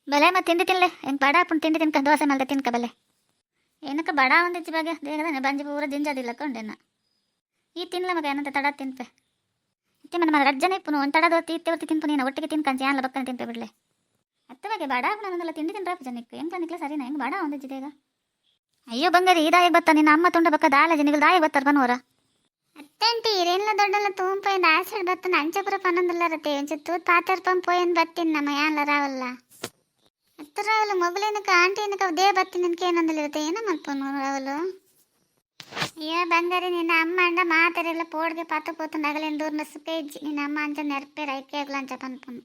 ಬಲೆ ಮತ್ತೆ ತಿಂಡಿ ತಿನ್ಲೆ ಹೆಂಗೆ ಬಡ ಹಾಕೊಂಡು ತಿಂಡಿ ತಿನ್ಕ ದೋಸೆ ಮಲ್ದ ತಿನ್ಕ ಬಲೆ ಏನಕ್ಕೆ ಬಡ ಒಂದಿಚ್ಚಿ ಬಗ್ಗೆ ದೇಗದಾನೆ ಬಂಜಿ ಪೂರ ಜಿಂಜಾದಿಲ್ಲ ಕೊಂಡೆನ ಈ ತಿನ್ಲ ಮಗ ಏನಂತ ತಡ ತಿನ್ಪೆ ಇತ್ತೆ ಮನೆ ಮನೆ ರಜ್ಜನೆ ಇಪ್ಪು ಒಂದು ತಡದ ತೀತ್ತೆ ಹೊತ್ತಿ ತಿನ್ಪು ನೀನು ಒಟ್ಟಿಗೆ ತಿನ್ಕಂಚಿ ಯಾನ್ಲ ಬಕ್ಕನೆ ತಿನ್ಪೆ ಬಿಡ್ಲೆ ಅತ್ತ ಬಗ್ಗೆ ಬಡ ಹಾಕೊಂಡೆಲ್ಲ ತಿಂಡಿ ತಿನ್ರಾಪ ಜನಕ್ಕೆ ಹೆಂಗೆ ತಂದಿಕ್ಲ ಸರಿನಾ ಹೆಂಗೆ ಬಡ ಒಂದಿಚ್ಚಿ ದೇಗ ಅಯ್ಯೋ ಬಂಗಾರಿ ಇದಾಗಿ ಬತ್ತ ನಿನ್ನ ಅಮ್ಮ ತುಂಡ ಬಕ್ಕ ದಾಲಜಿ ನೀವು ದಾಯಿ ಬತ್ತಾರ ಬನ್ನೋರ ಅತ್ತೇಂಟಿ ಇರೇನ್ಲ ದೊಡ್ಡಲ್ಲ ತೂಂಪೋಯಿಂದ ಆಸೆಡ್ ಬತ್ತನ ಅಂಚಪುರ ಪನ್ನೊಂದುಲ್ಲರತೆ ಒಂಚೂರು ಪಾತರ್ಪಂ ಪೋಯನ್ ಬತ್ತಿನ ನಮ್ಮ ಯಾನ್ಲ ರಾವಲ್ಲ ಅತ್ತ ರಾವಲು ಮೊಬೈಲಿನಕ ಆಂಟಿನಕ ದೇ ಬತ್ತಿನಕ್ಕೆ ಏನಂದಲಿರುತ್ತೆ ಏನ ಮಲ್ಪನು ರಾವಲು ಅಯ್ಯೋ ಬಂಗಾರಿ ನಿನ್ನ ಅಮ್ಮ ಅಂಡ ಮಾತಾರೆಲ್ಲ ಪೋಡ್ಗೆ ಪಾತ ಪೋತಂಡು ಅಗಲೇನು ದೂರ್ನ ಸುಖೇಜ್ಜಿ ನಿನ್ನ ಅಮ್ಮ ಅಂಚ ನೆರ್ಪೆ ರೈಕೆ ಆಗಲ ಅಂಚ ಪನ್ಪುನು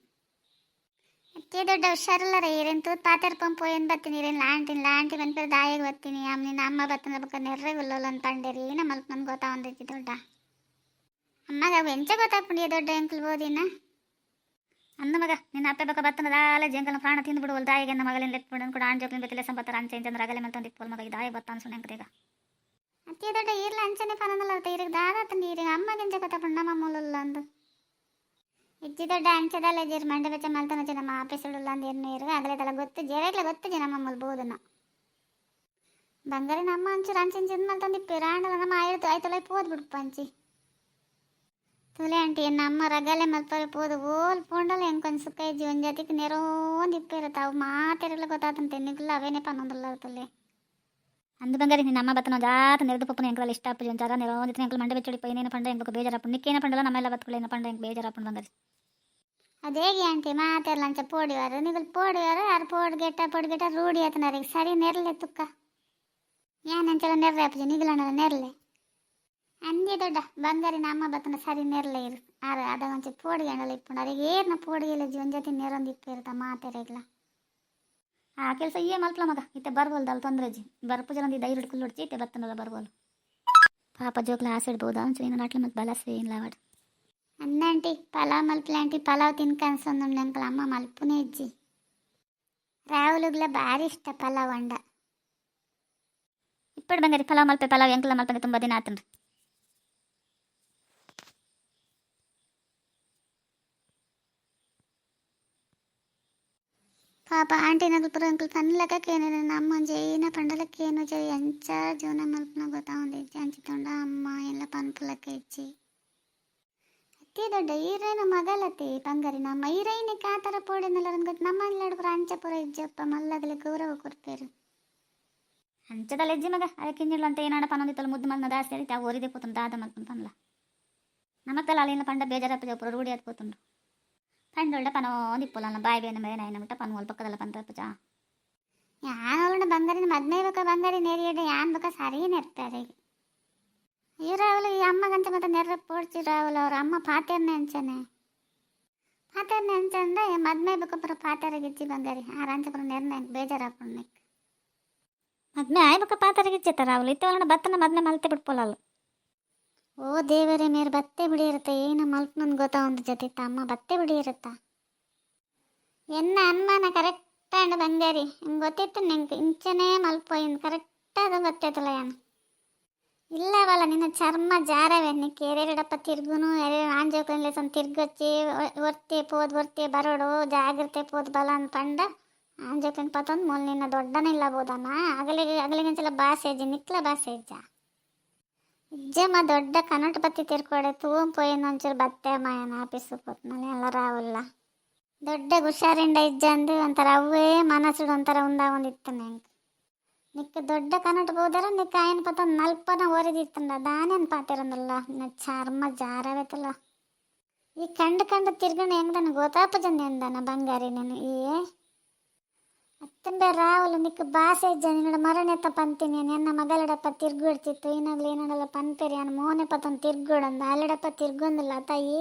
ಅತ್ತೆ ದೊಡ್ಡ ಹುಷಾರಲ್ಲರ ಇರೇನು ತೂತ್ ಪಾತರ್ಪಂ ಪೋಯನ್ ಬತ್ತೀನಿ ಇರೇನು ಆಂಟಿ ಬಂದ್ಪೇರು ದಾಯಿಗೆ ಬತ್ತೀನಿ ನಿನ್ನ ಅಮ್ಮ ಬತ್ತಂದ ಬಕ್ಕ ನೆರ್ರೆಗುಲ್ಲಲ್ಲ ಅಂತ ಪಂಡೇರಿ ಏನ ಮಲ್ಪ ನನ್ಗೆ ಗೊತ್ತಾ ಒಂದೈತಿ ದೊಡ್ಡ ಅಮ್ಮಗ ಅವು ಎಂಚ ಗೊತ್ತಾಗ್ಬಿಡಿಯ ದೊಡ್ಡ ಎಂಕಲ್ ಬೋದಿನ ಅಂದ ಮಗ ನಿನ್ನ ಅಪ್ಪೆ ಬಕ್ಕ ಬತ್ತನ ದಾಲೆ ಜಂಕಲ್ನ ಪ್ರಾಣ ತಿಂದು ಬಿಡುವಲ್ ದಾಯಿಗೆ ನಮ್ಮ ಮಗಳಿಂದ ಲೆಟ್ಬಿಡನ್ ಕೂಡ ಆಣ್ ಜೋಕ್ಲಿನ ಬತ್ತಿಲ್ಲ ಸಂಬತ್ತರ ಅಂಚೆ ಇಂಚಂದ್ರೆ ಅಗಲೆ ಮೇಲೆ ತಂದಿಪ್ಪಲ್ ಮಗ ಈ ದಾಯಿ ಬತ್ತ ಅನ್ಸುಣೆಂಕದೀಗ ಅತ್ತೆ ದೊಡ್ಡ ಈರ್ಲ ಅಂಚನೆ ಪನಲ್ಲ ಇರಿಗೆ ದಾದಾತಂದು ಇರಿಗೆ ಅಮ್ಮಗೆಂಚ ಗೊತ್ತಾಗ್ಬಿಡು ನಮ್ಮ ಮೂಲಲ್ಲ ಅಂದು ಇಜ್ಜಿ ದೊಡ್ಡ ಅಂಚದಲ್ಲ ಜೀರ್ ಮಂಡೆ ಬೆಚ್ಚ ಮಲ್ತನ ನಮ್ಮ ಆಫೀಸುಡುಲ್ಲ ಅಂದ ಏನು ಇರು ಅಗಲೇ ತಲ ಗೊತ್ತು ಜೇರೇಗ್ಲ ಗೊತ್ತು ಜನ ನಮ್ಮ ಬೋದನ ಬಂಗಾರಿ ನಮ್ಮ ಅಂಚೂರು ಅಂಚಿಂದ ಮಲ್ತಂದಿಪ್ಪಿ ರಾಂಡಲ ನಮ್ಮ ಆಯ್ತಲ್ಲ ಪೋದ್ ಬಿಡು ಪಂಚಿ ತುಲೆ ಆಂಟಿ ಎನ್ನ ಅಮ್ಮ ರಗಲೆ ಮಲ್ಪರೆ ಪೋದು ಓಲ್ ಪೋಂಡಲ್ಲ ಹೆಂಕೊಂದು ಸುಖ ಇಜ್ಜಿ ಒಂದು ಜೊತೆಗೆ ನೆರೋಂದು ಇಪ್ಪಿರುತ್ತೆ ಅವು ಮಾತಿರಲ್ಲ ಗೊತ್ತಾತಂತೆ ನಿಗ್ಲ ಅವೇನೇ ಪನ್ನೊಂದಲ್ಲ ತುಲೆ ಅಂದು ಬಂಗಾರಿ ನಿನ್ನ ಅಮ್ಮ ಬತ್ತನ ಜಾತ ನೆರೆದು ಪಪ್ಪನ ಎಂಕಲ್ಲ ಇಷ್ಟ ಅಪ್ಪಜಿ ಒಂಚಾರ ನೆರೋಂದಿತ್ತು ಎಂಕಲ್ ಮಂಡೆ ಬೆಚ್ಚಡಿ ಪೈನೇನು ಪಂಡ ಎಂಕ ಬೇಜಾರಪ್ಪ ನಿಕ್ಕೇನ ಪಂಡಲ್ಲ ನಮ್ಮೆಲ್ಲ ಬತ್ಕೊಳ್ಳೇನ ಪಂಡ ಎಂಕ ಬೇಜಾರಪ್ಪ ಬಂಗಾರಿ ಅದೇಗೆ ಆಂಟಿ ಮಾತಾಡಲ್ಲ ಅಂಚ ಪೋಡಿವಾರು ನೀವು ಪೋಡಿವಾರು ಯಾರು ಪೋಡ್ಗೆಟ ರೂಢಿ ಆತನರಿಗೆ ಸರಿ ನೆರಲೆ ತುಕ್ಕ ಯಾನಂಚಲ ನೆರ್ರೆ ಅಪ್ಪಜಿ ನಿಗ್ಲಣ್ಣಲ್ಲ ನೆರಲೆ ಅಂದೇ ದೊಡ್ಡ ಬಂಗಾರಿನ ಅಮ್ಮ ಬತ್ತನ ಸರಿ ನೆರಲೆ ಇರು ಆರ ಅದ ಒಂಚ ಪೋಡಿಗಣ್ಣಲ್ಲ ಇಪ್ಪುಂಡು ಅದಕ್ಕೆ ಏರ್ನ ಪೋಡಿಗೆಲ್ಲ ಜೀವನ ಜೊತೆ ನೆರೊಂದು ಇಪ್ಪಿರುತ್ತ ಮಾತೆರೆಗ್ಲ ಆ ಕೆಲಸ ಏ ಮಲ್ಪಲ ಮಗ ಇತ್ತೆ ಬರ್ಬೋಲ್ದಲ್ಲ ತೊಂದ್ರೆಜಿ ಬರ್ಪು ಜನ ಧೈರ್ಯ ಹಿಡ್ಕೊಂಡು ಹೊಡ್ಚಿ ಇತ್ತೆ ಬತ್ತನಲ್ಲ ಬರ್ಬೋಲು ಪಾಪ ಜೋಕ್ಲ ಆಸೆ ಇಡ್ಬೋದಾ ಒಂಚೂರು ಏನು ನಾಟ್ಲಿ ಮತ್ತೆ ಬಲಸೆ ಏನಿಲ್ಲ ವಾಡು ಅಂದಂಟಿ ಪಲಾವ್ ಮಲ್ಪಲೆ ಆಂಟಿ ಪಲಾವ್ ತಿನ್ಕನ್ಸೊಂದು ನಂಕಲ್ ಅಮ್ಮ ಮಲ್ಪುನೇ ಇಜ್ಜಿ ರಾಹುಲುಗ್ಲ ಭಾರಿ ಇಷ್ಟ ಪಲಾವ್ ಅಂಡ ಇಪ್ಪಡು ಬಂಗಾರಿ ಪಲಾವ್ ಮಲ್ಪೆ ಪಲಾವ್ ಎಂಕಲ ಮಲ್ಪನೆ ತುಂಬ ದಿನ ಆತನ್ರಿ ಪಾಪ ಆಂಟಿ ನಗಲ್ ಪುರ ಅಂಕಲ್ ಪನ್ಲಕ್ಕೇನಿದೆ ನಮ್ಮ ಜೈನ ಪಂಡಲಕ್ಕೇನು ಜೈ ಅಂಚ ಜೀವನ ಮಲ್ಪನ ಗೊತ್ತಾ ಒಂದು ಇಜ್ಜಿ ಅಂಚಿತೊಂಡ ಅಮ್ಮ ಎಲ್ಲ ಪನ್ಪುಲಕ್ಕೆ ಇಜ್ಜಿ ಅತಿ ದೊಡ್ಡ ಈರೇನು ಮಗಲತ್ತಿ ಬಂಗಾರಿ ನಮ್ಮ ಈರೈನಿಗೆ ಆ ಥರ ಪೋಡಿನಲ್ಲ ಗೊತ್ತು ನಮ್ಮ ಎಲ್ಲಾಡ್ಪುರ ಅಂಚಪುರ ಇಜ್ಜಪ್ಪ ಮಲ್ಲಗಲಿ ಗೌರವ ಕೊಡ್ತೇರು ಅಂಚದಲ್ಲಿ ಎಜ್ಜಿ ಮಗ ಅದಕ್ಕೆ ಇನ್ನಿಲ್ಲ ಅಂತ ಏನಾಡ ಪನ್ನೊಂದಿತ್ತಲ್ಲ ಮುದ್ದು ಮಲ್ನ ದಾಸ್ತಿ ಆಯ್ತು ಆ ಓರಿದೆ ಪೋತಂಡು ದಾದ ಮಲ್ಪನ ಪನ್ಲ ನಮಕ್ಕಲ್ಲ ಅಲ್ಲಿನ ಪಂಡ ಬೇಜಾರಪ್ಪ ಪುರ ರೂಢಿ ಆದ್ ಪೋತುಂಡು ಪಂಡೊಳ್ಳೆ ಪನೋಂದಿಪ್ಪಲ್ಲ ಬಾಯಿ ಬೇನ ಮೇಲೆ ನೈನ ಮುಟ್ಟ ಪನ್ಮೂಲ್ ಪಕ್ಕದಲ್ಲ ಪಂತಪ್ಪಜ ಯಾನವಳ ಬಂಗಾರಿನ ಮದ್ನೇ ಬೇಕ ಬಂಗಾರಿ ನೆರಿಯಡೆ ಯಾನ್ ಬೇಕ ಸರಿ ನೆರ್ತಾರೆ ಇವ್ರಾವಲು ಈ ಅಮ್ಮಗಂತ ಮತ್ತೆ ನೆರ್ರೆ ಪೋಡ್ಸಿರಾವಲು ಅವ್ರ ಅಮ್ಮ ಪಾತೇರ್ನೆ ಅಂಚನೆ ಅಂಚಂದ್ರೆ ಮದ್ಮೆ ಬೇಕು ಪುರ ಪಾತೇರಗಿಚ್ಚಿ ಬಂಗಾರಿ ಆ ರಂಚಪುರ ನೆರ್ನೆ ಬೇಜಾರಾಪುಣ್ಣೆ ಮದ್ಮೆ ಆಯ್ಬೇಕ ಪಾತರಿಗಿಚ್ಚೇತಾರ ಅವಳು ಇತ್ತವಲ್ಲ ಬತ್ತನ ಮದ್ಮೆ ಮಲ್ತೆ ಬಿಟ್ಪೋಲಲ್ಲ ಓ ದೇವರೇ ಮೇರು ಬತ್ತೆ ಬಿಡಿ ಇರುತ್ತೆ ಏನು ಮಲ್ಪ ನನ್ಗೆ ಗೊತ್ತಾ ಒಂದು ಜೊತೆ ಅಮ್ಮ ಬತ್ತೆ ಬಿಡಿ ಇರುತ್ತಾ ಎನ್ನ ಅನುಮಾನ ಕರೆಕ್ಟ್ ಅಂಡ್ ಬಂಗಾರಿ ಹಿಂಗೆ ಗೊತ್ತಿತ್ತು ನಿಂಗೆ ಇಂಚನೇ ಮಲ್ಪ ಇನ್ನು ಕರೆಕ್ಟಾದ ಗೊತ್ತೈತಲ್ಲ ಏನು ಇಲ್ಲವಲ್ಲ ನಿನ್ನ ಚರ್ಮ ಜಾರವೇ ನಿಕ್ಕೆ ಎರಡಪ್ಪ ತಿರ್ಗುನು ಆಂಜೋಕಲ್ಲಿ ಸ್ವಲ್ಪ ತಿರ್ಗಚ್ಚಿ ಒರ್ತೆ ಬರೋಡು ಜಾಗ್ರತೆ ಪೋದ್ ಬಲ ಅಂತ ಪಂಡ ಆಂಜೋಕನ್ ಪತ್ತೊಂದು ಮೂಲ ನಿನ್ನ ದೊಡ್ಡನ ಇಲ್ಲ ಬೋದಮ್ಮ ಅಗಲಿಗಂಚಲ ಬಾಸೇಜಿ ನಿಕ್ಲ ಬಾಸೇಜ್ಜ ಇಜ್ಜಮ್ಮ ದೊಡ್ಡ ಕನ್ನಡ ಬತ್ತಿ ತಿರ್ಕೊಡೆ ತೂಂ ಪೋಯಿನ ಒಂಚೂರು ಬತ್ತೆ ಮಾಯನ ಆಫೀಸು ಪೋತ್ನಲ್ಲಿ ಎಲ್ಲ ರಾವಲ್ಲ ದೊಡ್ಡ ಹುಷಾರಿಂಡ ಇಜ್ಜ ಅಂದ್ರೆ ಒಂಥರ ಅವೇ ಮನಸ್ಸುಡು ಒಂಥರ ಒಂದಿತ್ತು ನಂಗೆ ನಿಕ್ಕ ದೊಡ್ಡ ಕನ್ನಡ ಬೋದರ ನಿಕ್ಕ ಆಯನ ಪತ್ತ ನಲ್ಪನ ಓರಿದಿತ್ತಂಡ ದಾನೇನು ಪಾತಿರಂದಲ್ಲ ನಿನ್ನ ಚರ್ಮ ಜಾರವೇತಲ್ಲ ಈ ಕಂಡು ತಿರ್ಗಣ ಹೆಂಗ್ದನ ಗೊತ್ತಾಪ ಜನ ಎಂದನ ಬಂಗಾರಿ ನೀನು ಈ ಅತ್ತಂಬೆ ರಾವಲು ನಿಕ್ಕ ಬಾಸೆ ಇಜ್ಜ ನಿನ್ನಡ ಮರಣೆತ್ತ ಪಂತೀನಿ ನನ್ನ ಮಗಳಡಪ್ಪ ತಿರ್ಗುಡ್ತಿತ್ತು ಏನಾಗಲಿ ಏನಾಗಲ್ಲ ಪನ್ಪೇರಿ ನಾನು ಮೋನೆ ಪತ್ತೊಂದು ತಿರ್ಗುಡಂದ ಅಲ್ಲಡಪ್ಪ ತಿರ್ಗೊಂದಿಲ್ಲ ತಾಯಿ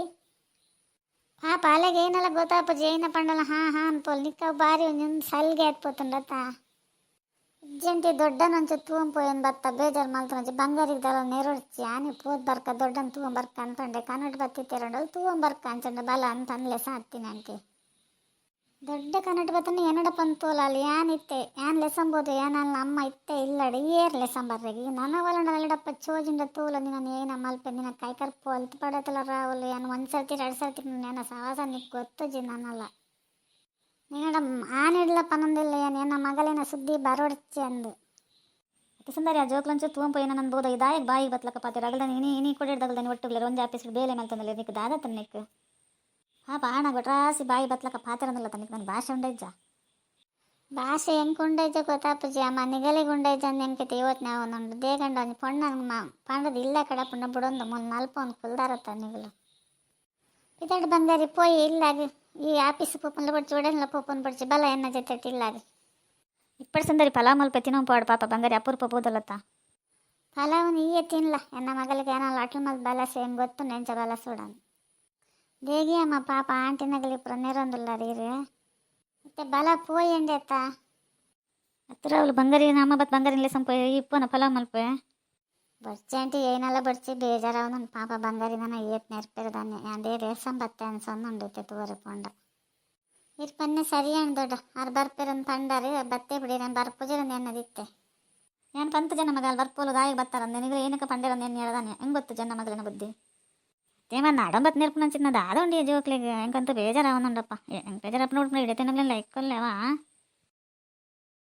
ಪಾಪ ಅಲೆಗೆ ಏನೆಲ್ಲ ಗೊತ್ತಾಪ ಜೈನ ಪಂಡಲ ಹಾ ಅನ್ಪೋಲ್ ನಿಕ್ಕ ಬಾರಿ ಒಂದು ಸಲ್ಗೆ ಆತ್ಪೋತಂಡತ್ತ ಇಜ್ಜಂಟಿ ದೊಡ್ಡನಂಚು ತೂಂಪೋಯನ್ ಬತ್ತ ಬೇಜಾರು ಮಲ್ತನಂಚು ಬಂಗಾರಿದ್ದಲ್ಲ ನೆರೊಡ್ಚಿ ಆನೆ ಪೋದ್ ಬರ್ಕ ದೊಡ್ಡನ್ ತೂಂಬರ್ಕ ಅನ್ಪಂಡೆ ಕನ್ನಡ ಬತ್ತಿತ್ತೇರಂಡಲ್ ತೂಂಬರ್ಕ ಅಂಚಂಡ ಬಲ ಅಂತ ಅನ್ಲೆ ಸಾತ್ತೀನಿ ಅಂಟಿ ದೊಡ್ಡ ಕನ್ನಡ ಬತ್ತನ ಏನಡ ಪಂತೋಲ ಅಲ್ಲಿ ಏನಿತ್ತೆ ಏನ್ ಲೆಸಂಬೋದು ಏನಲ್ಲ ಅಮ್ಮ ಇತ್ತೆ ಇಲ್ಲಡಿ ಏರ್ ಲೆಸಂಬರ್ರೆಗಿ ನನ್ನ ಒಲಂಡ ಅಲ್ಲಡಪ್ಪ ಚೋಜಿಂಡ ತೂಲ ನಿನ್ನ ಏನ ಮಲ್ಪೆ ನಿನ್ನ ಕೈ ಕರ್ಪು ಅಲ್ತು ಪಡತಲ್ಲ ರಾವಲು ಏನು 1 ಸರ್ತಿ 2 ಸರ್ತಿ ಏನ ಸಾವಾಸ ನಿಕ್ ಗೊತ್ತಜಿ ನನ್ನಲ್ಲ ನೀಡ ಆನಿಡ್ಲಪ್ಪ ಅನ್ನೊಂದಿಲ್ಲ ಏನು ಮಗಳಿನ ಸುದ್ದಿ ಬರೋಡ್ಚಿ ಅಂದು ಅತಿ ಸುಂದರಿ ಆ ಜೋಕ್ಲಂಚು ತೂಂಪು ಏನೋ ಅನ್ಬೋದು ಇದಾಯ ಬಾಯಿಗೆ ಬತ್ಲಕ್ಕ ಪಾತಿ ರಗಲ್ದಾನೆ ಇನಿ ಕೊಡಿಡ್ದಾಗಲ್ದಾನೆ ಒಟ್ಟುಗ್ಲೆ ಒಂದು ಆಪೀಸ್ ಬೇಲೆ ಮಲ್ತಂದಲ್ಲ ನಿಕ್ಕೆ ದಾದ ತನ್ನಕ್ಕೆ ಹಾಂ ಪಾಣ ಗೊಟ್ರಾಸಿ ಬಾಯಿ ಬತ್ಲಕ್ಕ ಪಾತಿರಂದಿಲ್ಲ ತನಕ್ಕೆ ನನ್ನ ಭಾಷೆ ಉಂಡೈಜ ಭಾಷೆ ಹೆಂಗೆ ಉಂಡೈಜ ಗೊತ್ತಾಪಜಿ ಅಮ್ಮ ನಿಗಲಿಗೆ ಉಂಡೈಜ ಅಂದು ಹೆಂಗೆ ಇವತ್ತು ನಾವು ಒಂದೊಂದು ದೇಗಂಡ ಒಂದು ಪೊಣ್ಣ ಪಂಡದು ಇಲ್ಲ ಕಡೆ ಪುಣ್ಣ ಬಿಡೊಂದು ಮುನ್ನ ನಲ್ಪ ಒಂದು ಕುಲ್ದಾರತ್ತ ನಿಗಲು ಇದೆರಡು ಬಂಗಾರಿ ಪೋಯಿ ಇಲ್ಲಾಗಿ ಈ ಆಫೀಸ್ ಪೋಪನ್ಲ ಪಡ್ಚಿ ಒಡೆಲ್ಲ ಪೋಪನ್ ಪಡ್ಚಿ ಬಲ ಎನ್ನ ಜೊತೆ ಇಲ್ಲಾಗಿ ಇಪ್ಪಡು ಸುಂದರಿ ಫಲ ಮಲ್ಪ ತಿನ್ನೋಪಾಡು ಪಾಪ ಬಂಗಾರಿ ಅಪೂರ್ಪ ಬೋದಲ್ಲತ್ತ ಫಲವನ್ನ ಈಯೇ ತಿನ್ಲ ಎನ್ನ ಮಗಳಿಗೆ ಏನೋ ಅಟ್ಲ ಮಲ್ ಬಲಸ ಹೆಂಗೆ ಗೊತ್ತು ನೆಂಚ ಬಲಸೋಡನ್ ದೇಗಿ ಅಮ್ಮ ಪಾಪ ಆಂಟಿನಗಲಿ ಇಪ್ಪರು ನೆರೊಂದಿಲ್ಲ ರೀರಿ ಮತ್ತೆ ಬಲ ಪೋಯಿ ಎಂಡೆತ್ತ ಹತ್ತಿರ ಅವಳು ಬಂಗಾರಿ ನಮ್ಮ ಬತ್ ಬಂಗಾರಿನಲ್ಲೇ ಸಂಪ ಇಪ್ಪನ ಫಲ ಮಲ್ಪೆ ಬರ್ಚಿ ಆಂಟಿ ಏನೆಲ್ಲ ಬರ್ಚಿ ಬೇಜಾರವ ನನ್ನ ಪಾಪ ಬಂಗಾರಿ ನನ್ನ ಏತ್ ನೆರ್ಪಿರದಾನೆ ಅಂದೇ ರೇಸಂ ಬತ್ತೆ ಅನ್ಸೊಂದುಂಡೈತೆ ತೂವರೆ ಪೊಂಡ ಇರ್ ಪನ್ನೆ ಸರಿ ಅಣ್ಣ ದೊಡ್ಡ ಅವ್ರು ಬರ್ಪಿರನ್ ಪಂಡಾರಿ ಬತ್ತೆ ಬಿಡಿ ನಾನು ಬರ್ಪುಜಿರನ್ ಎನ್ನದಿತ್ತೆ ಏನು ಕಂತು ಜನ ಮಗ ಅಲ್ಲಿ ಬರ್ಪೋಲು ದಾಯಿಗೆ ಬರ್ತಾರ ನಿನಗೆ ಏನಕ್ಕೆ ಪಂಡಿರ ಏನು ಹೇಳ್ದಾನೆ ಹೆಂಗೆ ಗೊತ್ತು ಜನ ಮಗಳಿನ ಬುದ್ಧಿ ತೇಮನ್ನ ಅಡಂಬತ್ತು ನೆರ್ಪು ನಂಚಿನ ದಾದೊಂಡಿ ಜೋಕ್ಲಿಗೆ ಹೆಂಗಂತೂ ಬೇಜಾರವನುಂಡಪ್ಪ ಹೆಂಗೆ ಬೇಜಾರಪ್ಪ ನೋಡ್ಕೊಂಡು ಹಿಡಿತೇನಲ್ಲ ಇಕ್ಕೊಲ್ಲೇವಾ